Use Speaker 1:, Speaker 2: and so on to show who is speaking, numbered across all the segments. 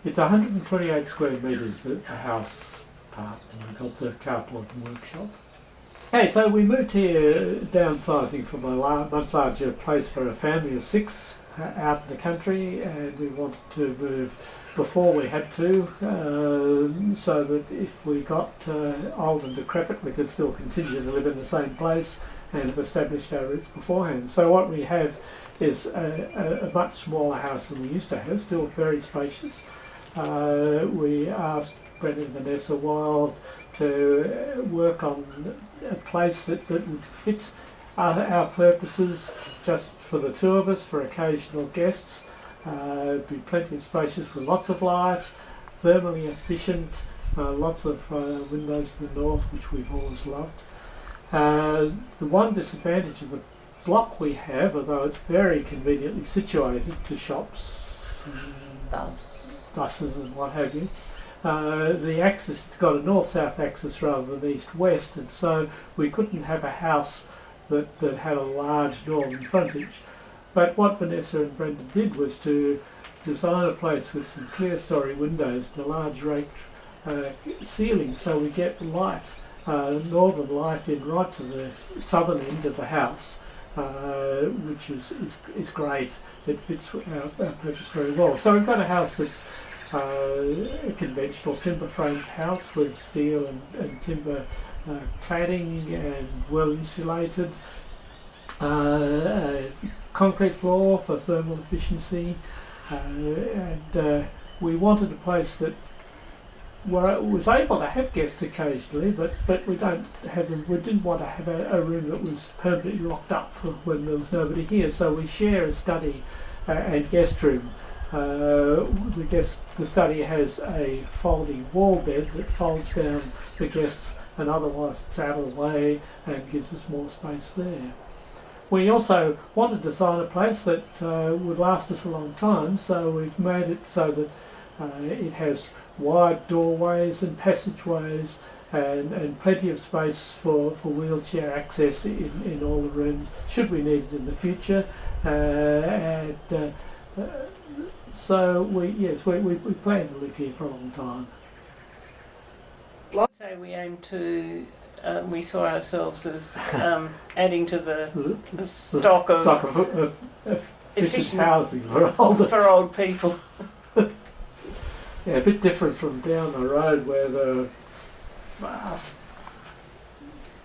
Speaker 1: It's 128 square metres, the house part, and we've got the carport and workshop. Okay, so we moved here downsizing from a much larger place for a family of six out in the country, and we wanted to move before we had to, so that if we got old and decrepit we could still continue to live in the same place and have established our roots beforehand. So what we have is a much smaller house than we used to have, still very spacious. We asked Brendan and Vanessa Wild to work on a place that would fit our purposes, just for the two of us, for occasional guests. It'd be plenty of spacious with lots of light, thermally efficient, lots of windows to the north, which we've always loved. The one disadvantage of the block we have, although it's very conveniently situated to shops, buses and what have you, the axis, it's got a north-south axis rather than east-west, and so we couldn't have a house that had a large northern frontage. But what Vanessa and Brendan did was to design a place with some clear-story windows and a large raked ceiling, so we get light, northern light in right to the southern end of the house, which is great. It fits our purpose very well. So we've got a house that's a conventional timber framed house with steel and timber cladding and well insulated, concrete floor for thermal efficiency, and we wanted a place that was able to have guests occasionally, but we don't have them. We didn't want to have a room that was permanently locked up for when there was nobody here. So we share a study and guest room. The study has a folding wall bed that folds down for guests, and otherwise it's out of the way and gives us more space there. We also want to design a place that would last us a long time, so we've made it so that it has wide doorways and passageways and plenty of space for wheelchair access in all the rooms, should we need it in the future. So we plan to live here for a long time.
Speaker 2: So we aim to, we saw ourselves as adding to the stock of
Speaker 1: efficient housing for
Speaker 2: old people.
Speaker 1: Yeah, a bit different from down the road where the vast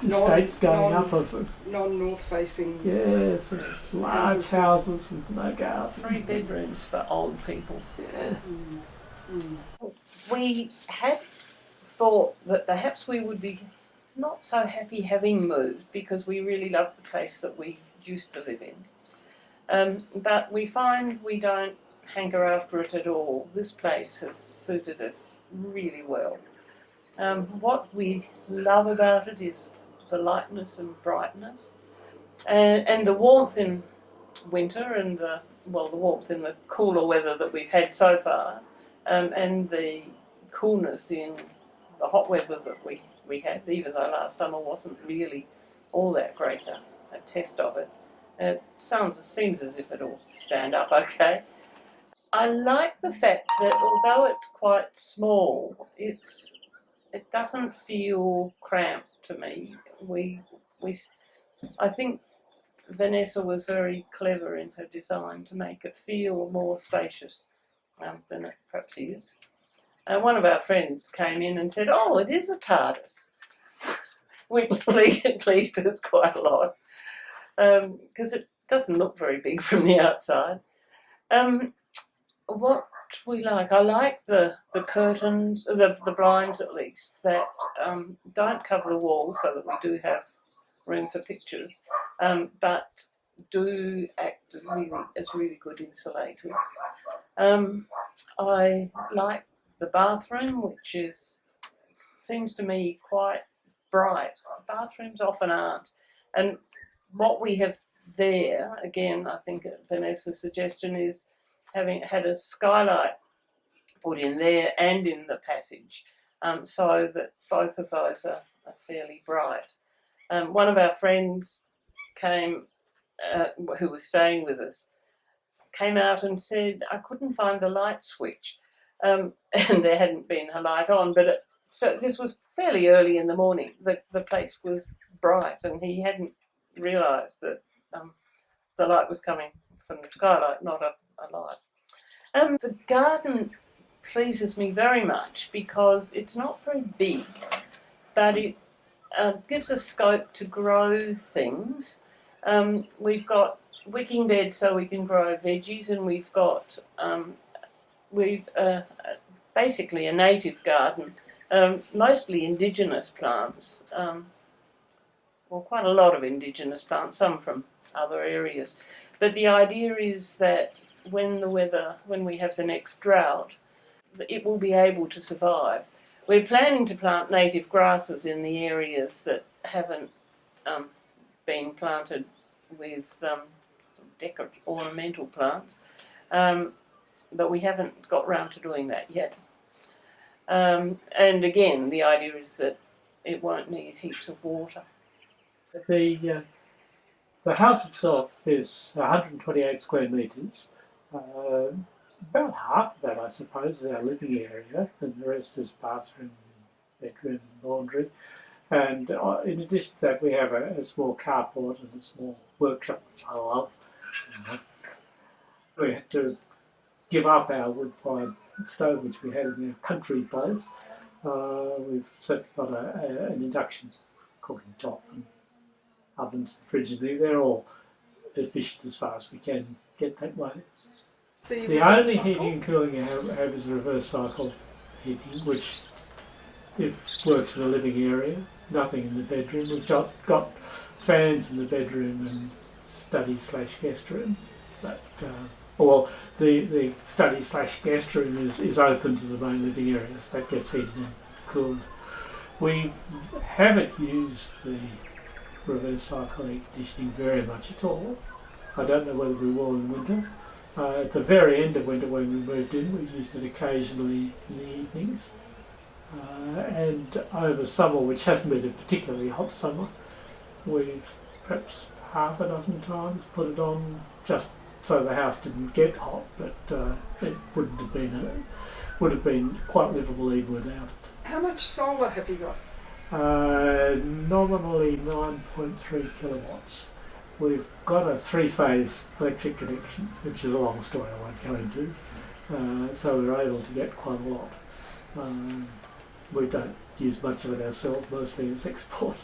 Speaker 1: estates going up of
Speaker 3: non-north facing.
Speaker 1: Yes, large houses with no garden.
Speaker 2: 3 bedrooms for old people.
Speaker 1: Yeah.
Speaker 2: We had thought that perhaps we would be not so happy having moved because we really love the place that we used to live in. But we find we don't hanker after it at all. This place has suited us really well. What we love about it is the lightness and brightness, and the warmth in winter, and the warmth in the cooler weather that we've had so far, and the coolness in the hot weather that we had, even though last summer wasn't really all that great a test of it. It seems as if it'll stand up okay. I like the fact that although it's quite small, it doesn't feel cramped to me. I think Vanessa was very clever in her design to make it feel more spacious than it perhaps is. One of our friends came in and said, "Oh, it is a TARDIS," which pleased us quite a lot, because it doesn't look very big from the outside. What we like, I like the curtains, the blinds at least, that don't cover the walls so that we do have room for pictures, but do act as really good insulators. I like the bathroom, which seems to me quite bright. Bathrooms often aren't. And what we have there, again, I think Vanessa's suggestion is having had a skylight put in there and in the passage, so that both of those are fairly bright. One of our friends came, who was staying with us, came out and said, "I couldn't find the light switch." and there hadn't been a light on, but so this was fairly early in the morning. The place was bright, and he hadn't realised that the light was coming from the skylight, not a light. The garden pleases me very much because it's not very big, but it gives us scope to grow things. We've got wicking beds so we can grow veggies, and we've got basically a native garden, mostly indigenous plants. Well, quite a lot of indigenous plants, some from other areas. But the idea is that when we have the next drought, it will be able to survive. We're planning to plant native grasses in the areas that haven't been planted with decorative ornamental plants, but we haven't got round to doing that yet. And again, the idea is that it won't need heaps of water.
Speaker 1: The house itself is 128 square metres. About half of that, I suppose, is our living area, and the rest is bathroom, bedroom, laundry. And in addition to that, we have a small carport and a small workshop, which I love. We had to give up our wood-fired stove, which we had in our country place. We've certainly got an induction cooking top and ovens and fridges. They're all efficient as far as we can get that way. The only heating and cooling you have is a reverse cycle heating, which works in the living area, nothing in the bedroom. We've got fans in the bedroom and study/guest room, but the study/guest room is open to the main living area, so that gets heated and cooled. We haven't used the reverse cycle air conditioning very much at all. I don't know whether we will in winter. At the very end of winter when we moved in, we used it occasionally in the evenings. And over summer, which hasn't been a particularly hot summer, we've perhaps half a dozen times put it on just so the house didn't get hot, but it would have been quite livable even without it.
Speaker 3: How much solar have you got?
Speaker 1: Nominally 9.3 kilowatts. We've got a 3-phase electric connection, which is a long story I won't go into, so we're able to get quite a lot. We don't use much of it ourselves, mostly it's export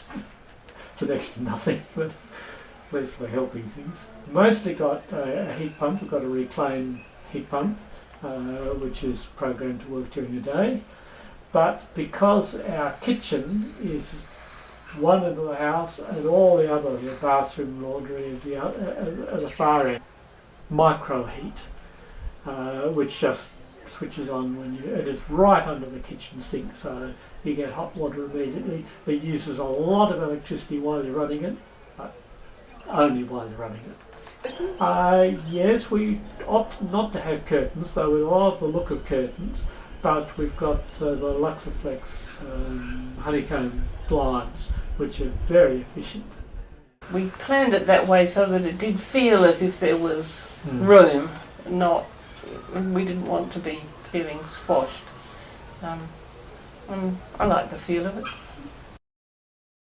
Speaker 1: for next to nothing, but at least we're helping things. Mostly got a heat pump. We've got a reclaim heat pump, which is programmed to work during the day. But because our kitchen is one end of the house and all the other, the bathroom, laundry, at the far end, micro heat, which just switches on when and it's right under the kitchen sink, so you get hot water immediately. It uses a lot of electricity while you're running it, but only while you're running it. Yes, we opt not to have curtains, though we love the look of curtains, but we've got the Luxaflex honeycomb blinds, which are very efficient.
Speaker 2: We planned it that way so that it did feel as if there was room, we didn't want to be feeling squashed. And I like the feel of it.